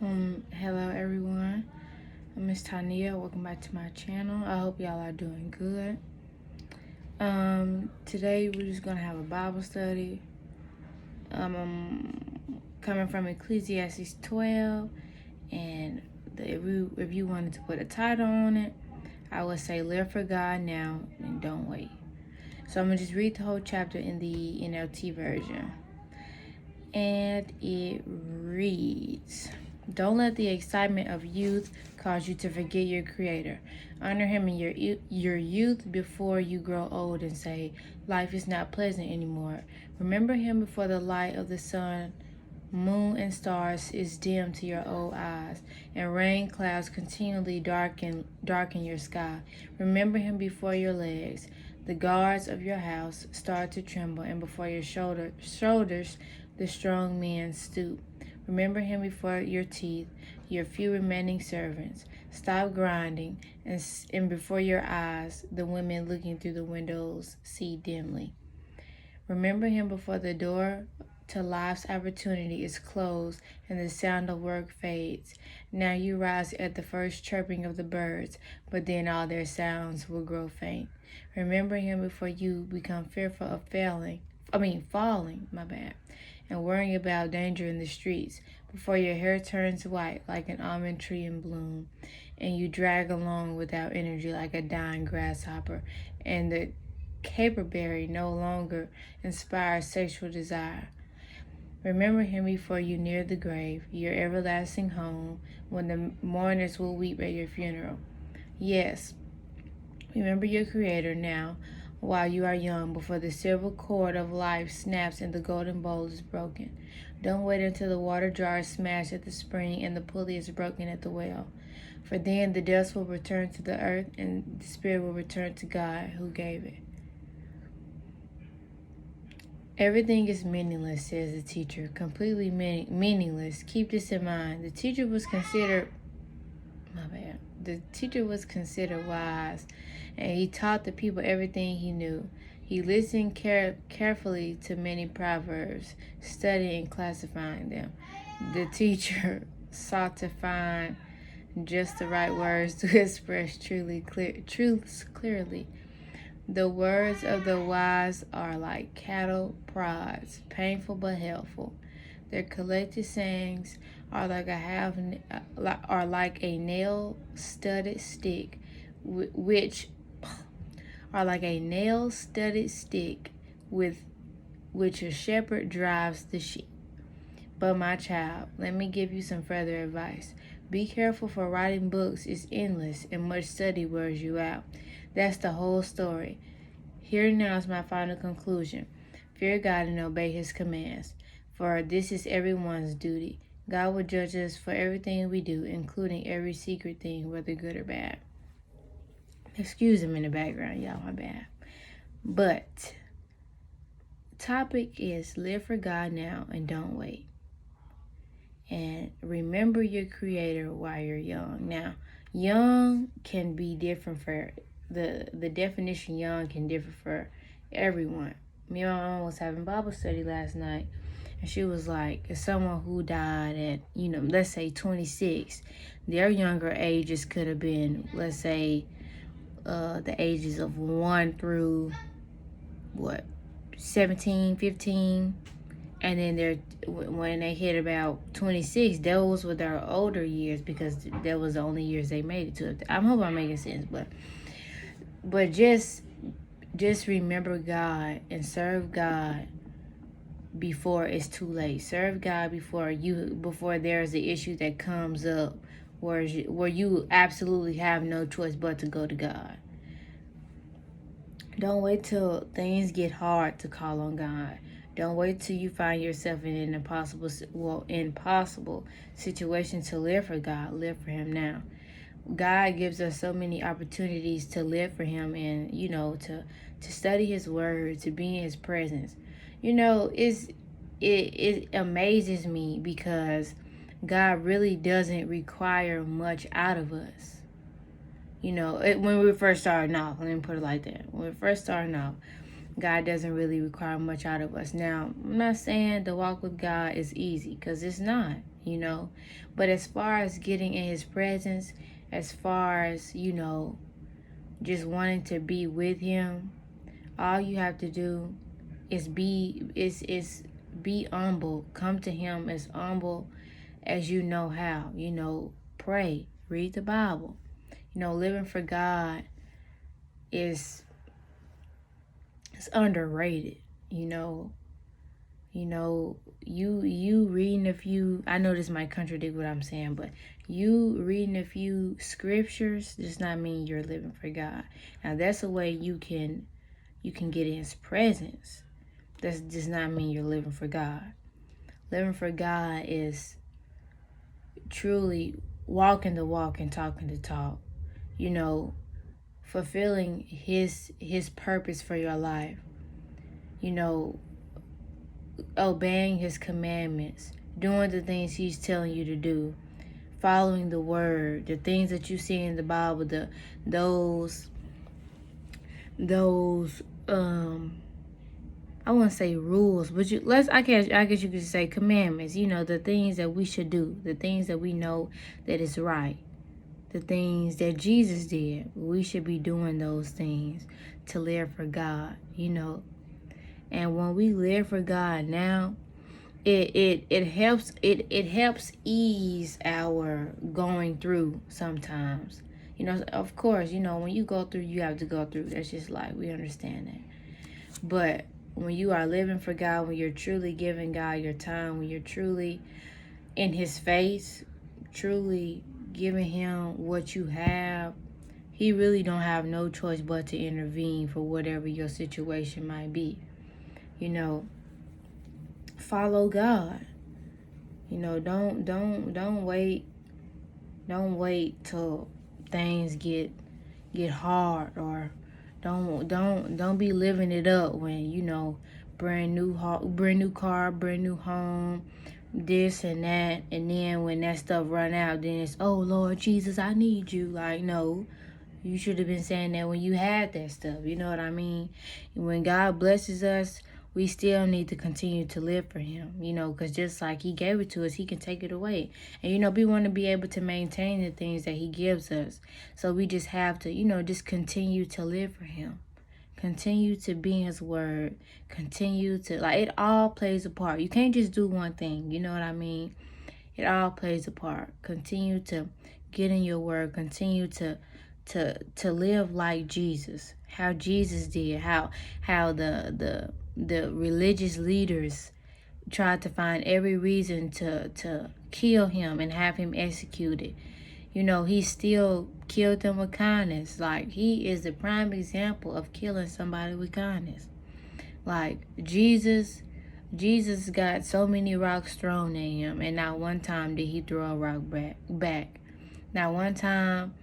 Hello everyone. I'm Miss Tania. Welcome back to my channel. I hope y'all are doing good. Today we're just gonna have a Bible study. I'm coming from Ecclesiastes 12, and if you wanted to put a title on it, I would say "Live for God Now and Don't Wait." So I'm gonna just read the whole chapter in the NLT version, and it reads. Don't let the excitement of youth cause you to forget your Creator. Honor Him in your youth before you grow old and say, life is not pleasant anymore. Remember Him before the light of the sun, moon, and stars is dim to your old eyes, and rain clouds continually darken your sky. Remember Him before your legs, the guards of your house, start to tremble, and before your shoulders the strong men stoop. Remember Him before your teeth, your few remaining servants. Stop grinding, and before your eyes, the women looking through the windows see dimly. Remember Him before the door to life's opportunity is closed and the sound of work fades. Now you rise at the first chirping of the birds, but then all their sounds will grow faint. Remember Him before you become fearful of falling, and worrying about danger in the streets, before your hair turns white like an almond tree in bloom, and you drag along without energy like a dying grasshopper, and the caperberry no longer inspires sexual desire. Remember Him before you near the grave, your everlasting home, when the mourners will weep at your funeral. Yes, remember your Creator now, while you are young, before the silver cord of life snaps and the golden bowl is broken. Don't wait until the water jar is smashed at the spring and the pulley is broken at the well. For then the dust will return to the earth and the spirit will return to God who gave it. Everything is meaningless, says the teacher. Completely meaningless. Keep this in mind. The teacher was considered wise, and he taught the people everything he knew. He listened carefully to many proverbs, studying and classifying them. The teacher sought to find just the right words to express truths clearly. The words of the wise are like cattle prods, painful but helpful. Their collected sayings are like a nail-studded stick, which are like a nail-studded stick with which a shepherd drives the sheep. But my child, let me give you some further advice. Be careful, for writing books is endless and much study wears you out. That's the whole story. Here now is my final conclusion. Fear God and obey His commands, for this is everyone's duty. God will judge us for everything we do, including every secret thing, whether good or bad. Excuse them in the background, y'all, my bad. But topic is live for God now and don't wait. And remember your Creator while you're young. Now, young can be different for the definition. Young can differ for everyone. Me and my mom was having Bible study last night, and she was like, "If someone who died at, let's say 26, their younger ages could have been, let's say, the ages of 1 through 17, 15." And then when they hit about 26, those were their older years, because that was the only years they made it to. I hope I'm making sense, but just remember God and serve God before it's too late. Serve God before there's an issue that comes up where you absolutely have no choice but to go to God. Don't wait till things get hard to call on God. Don't wait till you find yourself in an impossible situation to live for God. Live for Him now. God gives us so many opportunities to live for Him, and to study His Word, to be in His presence. It amazes me because God really doesn't require much out of us. When we were first starting off, let me put it like that. When we were first starting off, God doesn't really require much out of us. Now, I'm not saying the walk with God is easy, because it's not. you know. But as far as getting in his presence, as far as, just wanting to be with him, all you have to do is be humble. Come to him as humble as you know how. Pray, read the Bible. Living for God is underrated. You reading a few, I know this might contradict what I'm saying, but you reading a few scriptures does not mean you're living for God. Now that's a way you can get in his presence. That does not mean you're living for God. Living for God is truly walking the walk and talking the talk. Fulfilling his purpose for your life. Obeying his commandments, doing the things he's telling you to do, following the word, the things that you see in the Bible, those I wouldn't say rules, but I guess you could say commandments, the things that we should do, the things that we know that is right, the things that Jesus did. We should be doing those things to live for God, And when we live for God now, it helps ease our going through sometimes. Of course, when you go through, you have to go through. That's just like, we understand that. But when you are living for God, when you're truly giving God your time, when you're truly in his face, truly giving him what you have, he really don't have no choice but to intervene for whatever your situation might be. Follow God. Don't wait till things get hard, or don't be living it up when brand new car, brand new home, this and that, and then when that stuff run out, then it's, oh Lord Jesus, I need you. Like, no, you should have been saying that when you had that stuff. You know what I mean? When God blesses us, we still need to continue to live for him, because just like he gave it to us, he can take it away. And, we want to be able to maintain the things that he gives us. So we just have to, just continue to live for him. Continue to be in his word. Continue to, it all plays a part. You can't just do one thing. You know what I mean? It all plays a part. Continue to get in your word. Continue to live like Jesus. How Jesus did. How the religious leaders tried to find every reason to kill him and have him executed. He still killed them with kindness. Like, he is the prime example of killing somebody with kindness. Like, Jesus got so many rocks thrown at him, and not one time did he throw a rock back. Not one time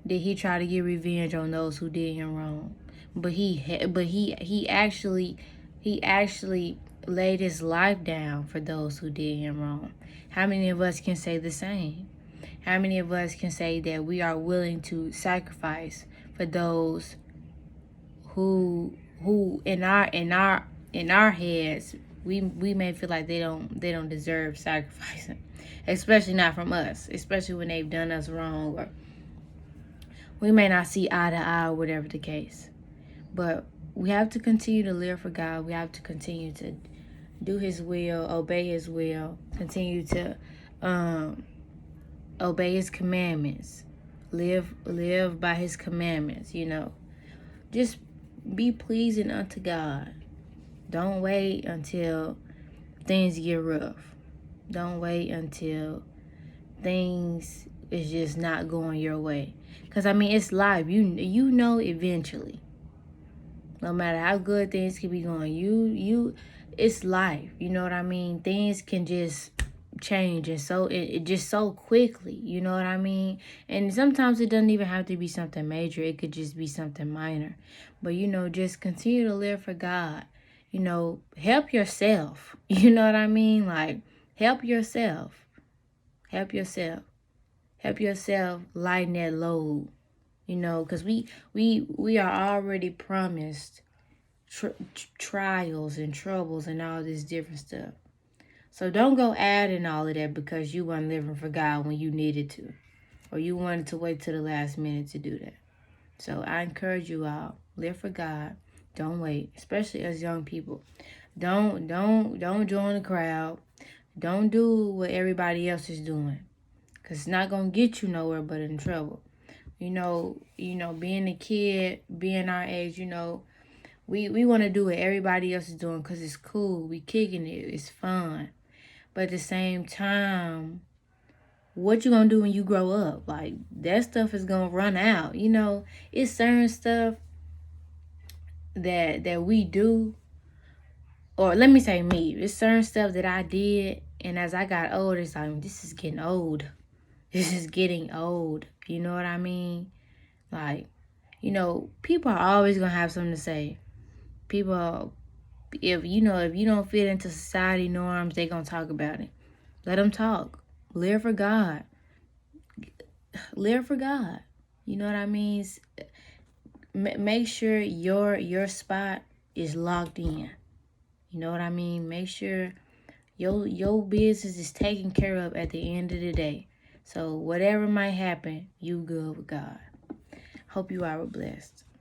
did he try to get revenge on those who did him wrong. But he actually laid his life down for those who did him wrong. How many of us can say the same? How many of us can say that we are willing to sacrifice for those who in our heads we may feel like they don't deserve sacrificing, especially not from us, especially when they've done us wrong, or we may not see eye to eye, or whatever the case. But we have to continue to live for God. We have to continue to do his will, obey his will, continue to obey his commandments, live by his commandments. Just be pleasing unto God. Don't wait until things get rough. Don't wait until things is just not going your way. Because, it's life. You know eventually. No matter how good things can be going, it's life. You know what I mean? Things can just change, and so it just so quickly. You know what I mean? And sometimes it doesn't even have to be something major. It could just be something minor. But just continue to live for God. Help yourself. You know what I mean? Like, help yourself. Help yourself. Help yourself lighten that load. Because we are already promised trials and troubles and all this different stuff. So don't go adding all of that because you weren't living for God when you needed to, or you wanted to wait till the last minute to do that. So I encourage you all, live for God. Don't wait, especially as young people. Don't join the crowd. Don't do what everybody else is doing, cause it's not gonna get you nowhere but in trouble. Being a kid, being our age, we want to do what everybody else is doing because it's cool. We kicking it. It's fun. But at the same time, what you gonna do when you grow up? Like, that stuff is gonna run out. It's certain stuff that we do, or let me say me. It's certain stuff that I did, and as I got older, it's like, this is getting old. This is getting old. You know what I mean? Like, people are always gonna have something to say. People, if you don't fit into society norms, they gonna talk about it. Let them talk. Live for God. Live for God. You know what I mean? Make sure your spot is locked in. You know what I mean? Make sure your business is taken care of at the end of the day. So whatever might happen, you good with God. Hope you are blessed.